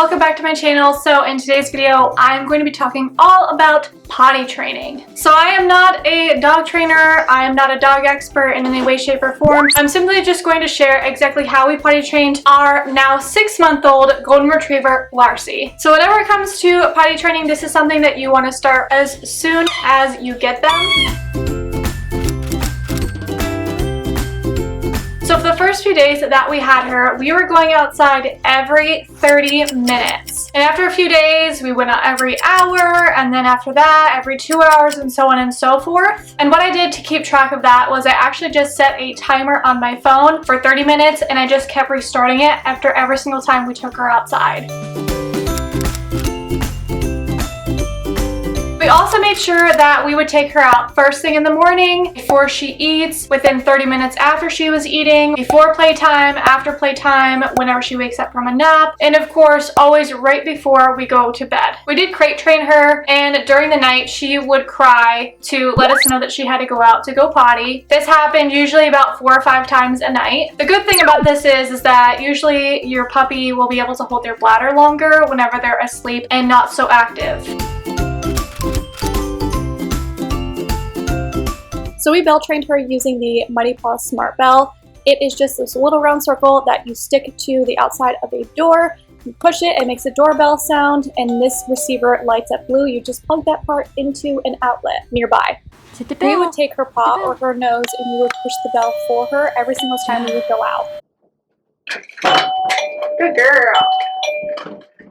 welcome back to my channel. So in today's video, I'm going to be talking all about potty training. So I am not a dog trainer. I am not a dog expert in any way, shape, or form. I'm simply just going to share exactly how we potty trained our now 6-month-old golden retriever, Larsey. So whenever it comes to potty training, this is something that you want to start as soon as you get them. So for the first few days that we had her, we were going outside every 30 minutes. And after a few days, we went out every hour, and then after that, every 2 hours, and so on and so forth. And what I did to keep track of that was I actually just set a timer on my phone for 30 minutes, and I just kept restarting it after every single time we took her outside. We also made sure that we would take her out first thing in the morning, before she eats, within 30 minutes after she was eating, before playtime, after playtime, whenever she wakes up from a nap, and of course, always right before we go to bed. We did crate train her, and during the night, she would cry to let us know that she had to go out to go potty. This happened usually about 4 or 5 times a night. The good thing about this is that usually your puppy will be able to hold their bladder longer whenever they're asleep and not so active. So we bell trained her using the Mighty Paw Smart Bell. It is just this little round circle that you stick to the outside of a door. You push it, it makes a doorbell sound, and this receiver lights up blue. You just plug that part into an outlet nearby. We would take her paw or her nose and we would push the bell for her every single time we would go out. Good girl.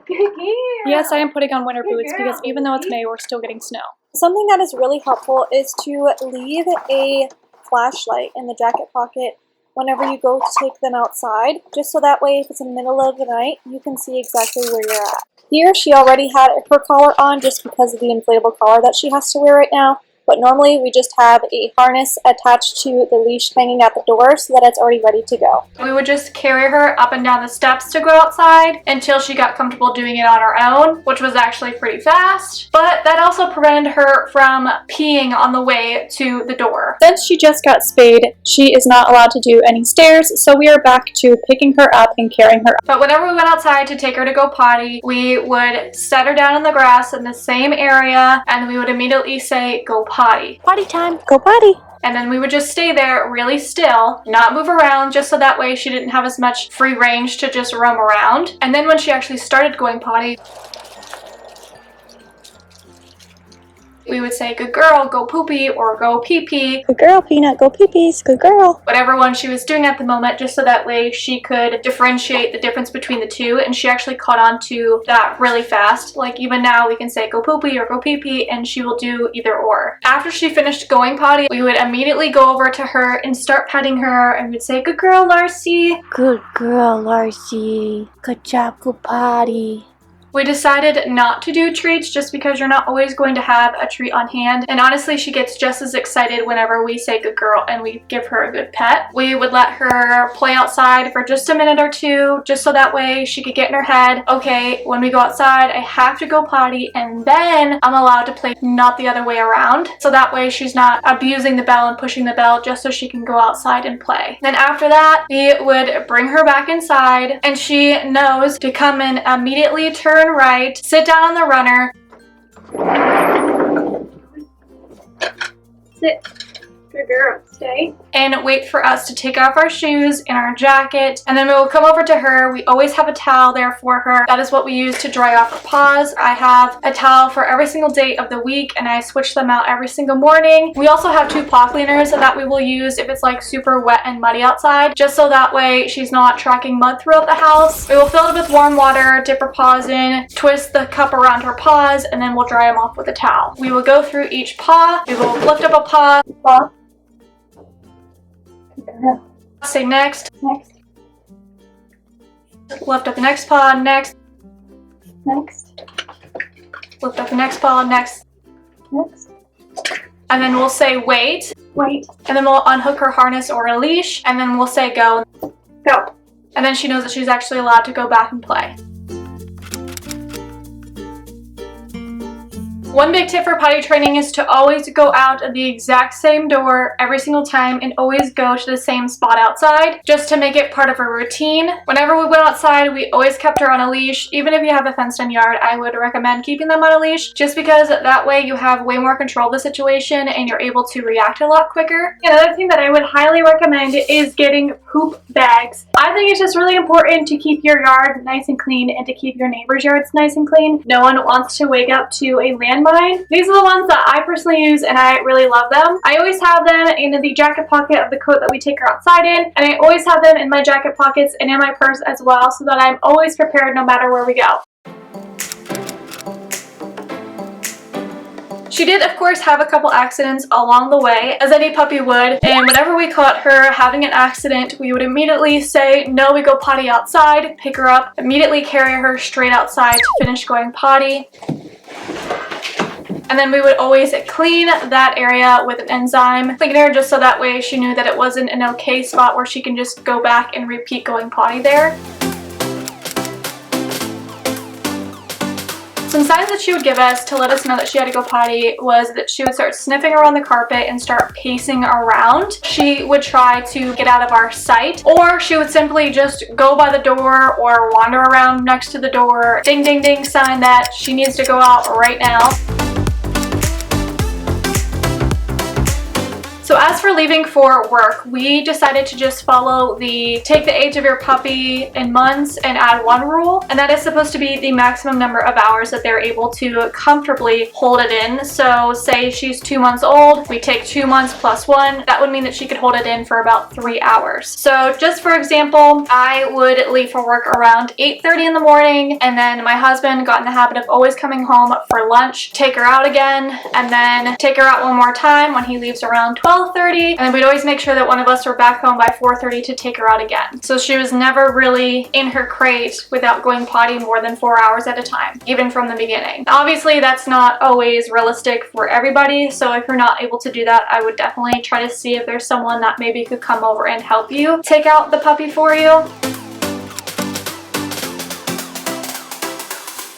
Good girl. Yes, I am putting on winter boots because even though it's May, we're still getting snow. Something that is really helpful is to leave a flashlight in the jacket pocket whenever you go to take them outside, just so that way if it's in the middle of the night, you can see exactly where you're at. Here, she already had her collar on just because of the inflatable collar that she has to wear right now. But normally we just have a harness attached to the leash hanging at the door so that it's already ready to go. We would just carry her up and down the steps to go outside until she got comfortable doing it on her own, which was actually pretty fast. But that also prevented her from peeing on the way to the door. Since she just got spayed, she is not allowed to do any stairs, so we are back to picking her up and carrying her up. But whenever we went outside to take her to go potty, we would set her down in the grass in the same area, and we would immediately say, "Go potty." Potty time. Go potty. And then we would just stay there really still, not move around, just so that way she didn't have as much free range to just roam around. And then when she actually started going potty, we would say, "Good girl, go poopy," or "Go pee-pee." Good girl, Peanut. Go pee-pees. Good girl. Whatever one she was doing at the moment, just so that way she could differentiate the difference between the two, and she actually caught on to that really fast. Like even now we can say "Go poopy" or "Go pee-pee," and she will do either or. After she finished going potty, we would immediately go over to her and start petting her, and we'd say, "Good girl, Larsey." Good girl, Larsey. Good job, go potty. We decided not to do treats just because you're not always going to have a treat on hand, and honestly she gets just as excited whenever we say "good girl" and we give her a good pet. We would let her play outside for just a minute or two, just so that way she could get in her head, okay, when we go outside I have to go potty and then I'm allowed to play, not the other way around. So that way she's not abusing the bell and pushing the bell just so she can go outside and play. Then after that we would bring her back inside, and she knows to come in immediately, turn right, sit down on the runner, sit, good girl, stay, and wait for us to take off our shoes and our jacket, and then we will come over to her. We always have a towel there for her. That is what we use to dry off her paws. I have a towel for every single day of the week, and I switch them out every single morning. We also have 2 paw cleaners that we will use if it's like super wet and muddy outside, just so that way she's not tracking mud throughout the house. We will fill it with warm water, dip her paws in, twist the cup around her paws, and then we'll dry them off with a towel. We will go through each paw. We will lift up a paw. Say next. Next. Lift up the next paw. Next. Next. Lift up the next paw. Next. Next. And then we'll say wait. Wait. And then we'll unhook her harness or a leash, and then we'll say go. Go. And then she knows that she's actually allowed to go back and play. One big tip for potty training is to always go out of the exact same door every single time and always go to the same spot outside, just to make it part of a routine. Whenever we went outside, we always kept her on a leash. Even if you have a fenced-in yard, I would recommend keeping them on a leash, just because that way you have way more control of the situation and you're able to react a lot quicker. Another thing that I would highly recommend is getting poop bags. I think it's just really important to keep your yard nice and clean and to keep your neighbor's yards nice and clean. No one wants to wake up to a landmine. These are the ones that I personally use and I really love them. I always have them in the jacket pocket of the coat that we take her outside in, and I always have them in my jacket pockets and in my purse as well, so that I'm always prepared no matter where we go. She did, of course, have a couple accidents along the way, as any puppy would, and whenever we caught her having an accident, we would immediately say, no, we go potty outside, pick her up, immediately carry her straight outside to finish going potty. And then we would always clean that area with an enzyme cleaner, just so that way she knew that it wasn't an okay spot where she can just go back and repeat going potty there. Some signs that she would give us to let us know that she had to go potty was that she would start sniffing around the carpet and start pacing around. She would try to get out of our sight, or she would simply just go by the door or wander around next to the door. Ding, ding, ding, sign that she needs to go out right now. So as for leaving for work, we decided to just follow the take the age of your puppy in months and add 1 rule, and that is supposed to be the maximum number of hours that they're able to comfortably hold it in. So say she's 2 months old, we take 2 months plus 1, that would mean that she could hold it in for about 3 hours. So just for example, I would leave for work around 8:30 in the morning, and then my husband got in the habit of always coming home for lunch, take her out again, and then take her out one more time when he leaves around 12:30, and then we'd always make sure that one of us were back home by 4:30 to take her out again. So she was never really in her crate without going potty more than 4 hours at a time, even from the beginning. Obviously, that's not always realistic for everybody, so if you're not able to do that, I would definitely try to see if there's someone that maybe could come over and help you take out the puppy for you.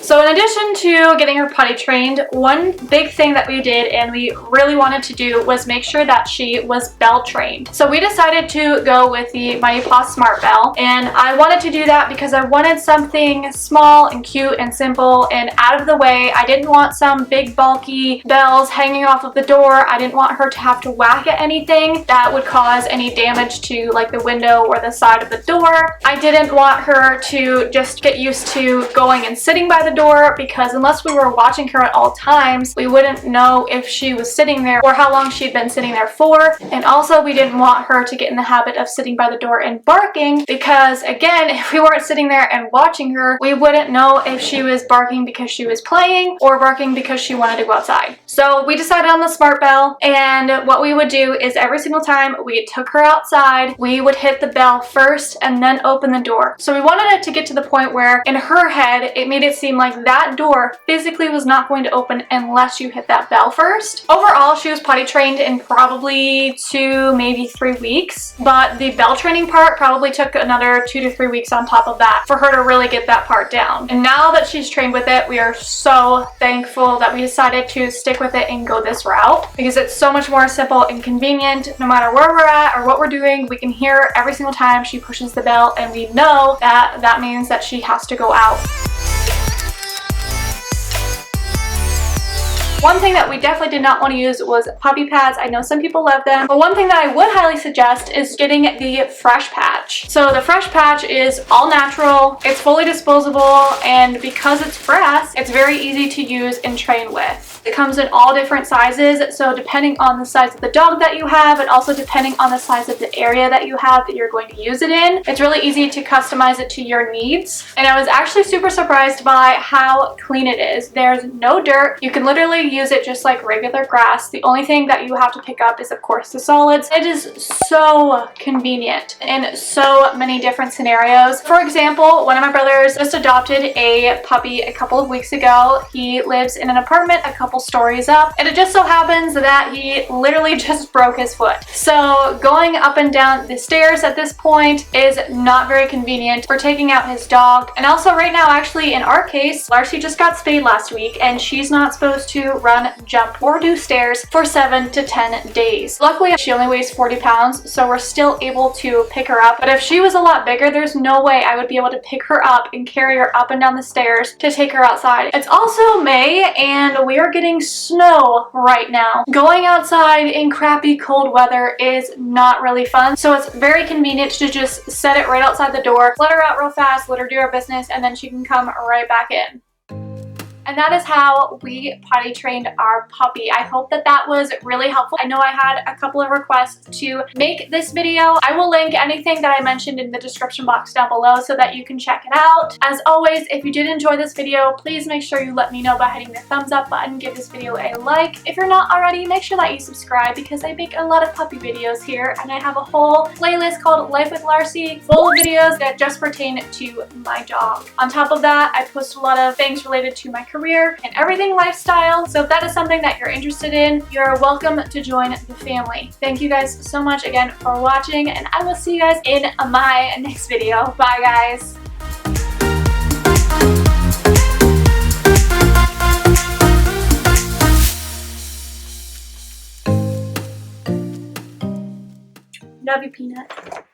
So in addition to getting her potty trained, one big thing that we did and we really wanted to do was make sure that she was bell trained. So we decided to go with the Mighty Paw Smart Bell, and I wanted to do that because I wanted something small and cute and simple and out of the way. I didn't want some big bulky bells hanging off of the door. I didn't want her to have to whack at anything that would cause any damage to like the window or the side of the door. I didn't want her to just get used to going and sitting by the door, because unless we were watching her at all times, we wouldn't know if she was sitting there or how long she'd been sitting there for. And also, we didn't want her to get in the habit of sitting by the door and barking, because again, if we weren't sitting there and watching her, we wouldn't know if she was barking because she was playing or barking because she wanted to go outside. So we decided on the Smart Bell, and what we would do is every single time we took her outside, we would hit the bell first and then open the door. So we wanted it to get to the point where in her head, it made it seem like that door physically was not going to open unless you hit that bell first. Overall, she was potty trained in probably 2, maybe 3 weeks, but the bell training part probably took another 2 to 3 weeks on top of that for her to really get that part down. And now that she's trained with it, we are so thankful that we decided to stick with it and go this route, because it's so much more simple and convenient. No matter where we're at or what we're doing, we can hear every single time she pushes the bell, and we know that that means that she has to go out. One thing that we definitely did not want to use was puppy pads. I know some people love them, but one thing that I would highly suggest is getting the Fresh Patch. So the Fresh Patch is all natural, it's fully disposable, and because it's fresh, it's very easy to use and train with. It comes in all different sizes, so depending on the size of the dog that you have, and also depending on the size of the area that you have that you're going to use it in, it's really easy to customize it to your needs. And I was actually super surprised by how clean it is. There's no dirt. You can literally use it just like regular grass. The only thing that you have to pick up is, of course, the solids. It is so convenient in so many different scenarios. For example, one of my brothers just adopted a puppy a couple of weeks ago. He lives in an apartment a couple couple stories up, and it just so happens that he literally just broke his foot. So going up and down the stairs at this point is not very convenient for taking out his dog. And also right now, actually in our case, Larsey just got spayed last week and she's not supposed to run, jump, or do stairs for 7 to 10 days. Luckily, she only weighs 40 pounds, so we're still able to pick her up. But if she was a lot bigger, there's no way I would be able to pick her up and carry her up and down the stairs to take her outside. It's also May and we are getting snow right now. Going outside in crappy cold weather is not really fun, so it's very convenient to just set it right outside the door, let her out real fast, let her do her business, and then she can come right back in. And that is how we potty trained our puppy. I hope that that was really helpful. I know I had a couple of requests to make this video. I will link anything that I mentioned in the description box down below so that you can check it out. As always, if you did enjoy this video, please make sure you let me know by hitting the thumbs up button. Give this video a like. If you're not already, make sure that you subscribe because I make a lot of puppy videos here, and I have a whole playlist called Life with Larsey, full of videos that just pertain to my dog. On top of that, I post a lot of things related to my career and everything lifestyle, so if that is something that you're interested in, you're welcome to join the family. Thank you guys so much again for watching, and I will see you guys in my next video. Bye guys! Love you, Peanut.